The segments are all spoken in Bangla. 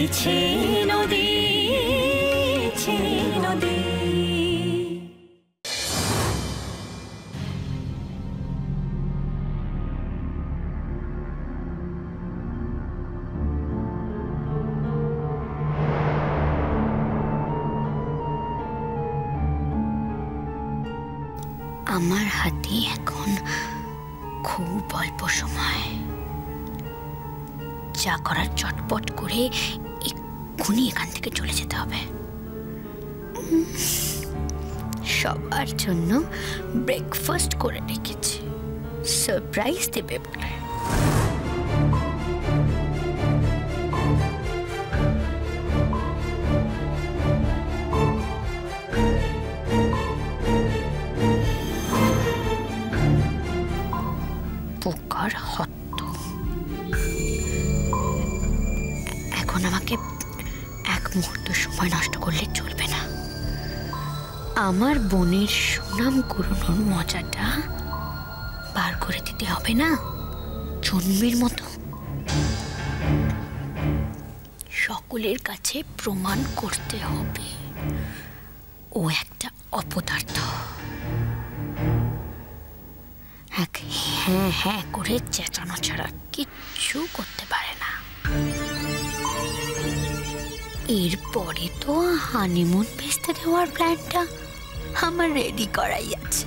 বইছে নদী, নদী। আমার হাতে এখন খুব অল্প সময়, যা করার চটপট করে এক্ষুনি এখান থেকে চলে যেতে হবে। সবার জন্য ব্রেকফাস্ট করে রেখেছি, সারপ্রাইজ দেবে বলে। পোকার হত্য। এখন আমাকে এক মুহূর্ত সময় নষ্ট করলে চলবে না। আমার বোনের সুনাম কুড়ানোর মজাটা বার করে দিতে হবে না, জন্মের মতো। সকলের কাছে প্রমাণ করতে হবে ও একটা অপদার্থ। এক হ্যাঁ হ্যাঁ করে চেঁচানো ছাড়া কিচ্ছু করতে পারে না। এরপরে তো হানিমুন ভেস্তে দেওয়ার প্ল্যানটা আমার রেডি করাই আছে।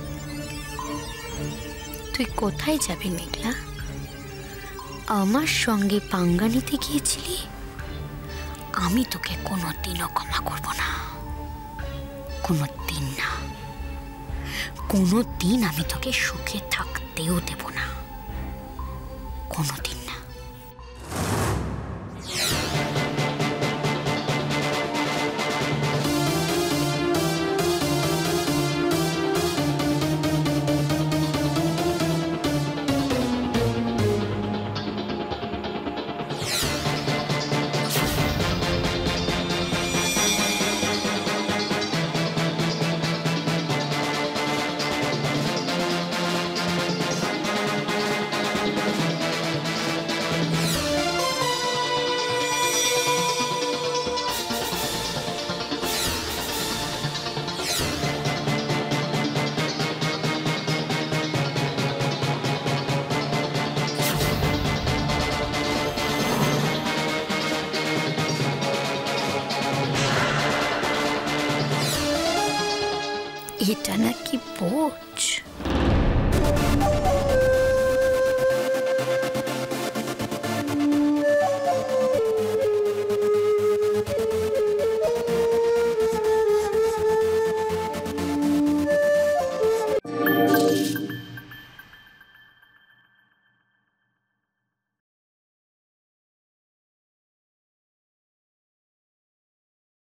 তুই কোথায় যাবি মেঘলা? আমার সঙ্গে পাঙ্গা নিতে গিয়েছিলি, আমি তোকে কোনোদিনও ক্ষমা করব না, কোনোদিন না। কোনোদিন আমি তোকে সুখে থাকতেও দেব না, কোনোদিন না। এটা নাকি বোঝ?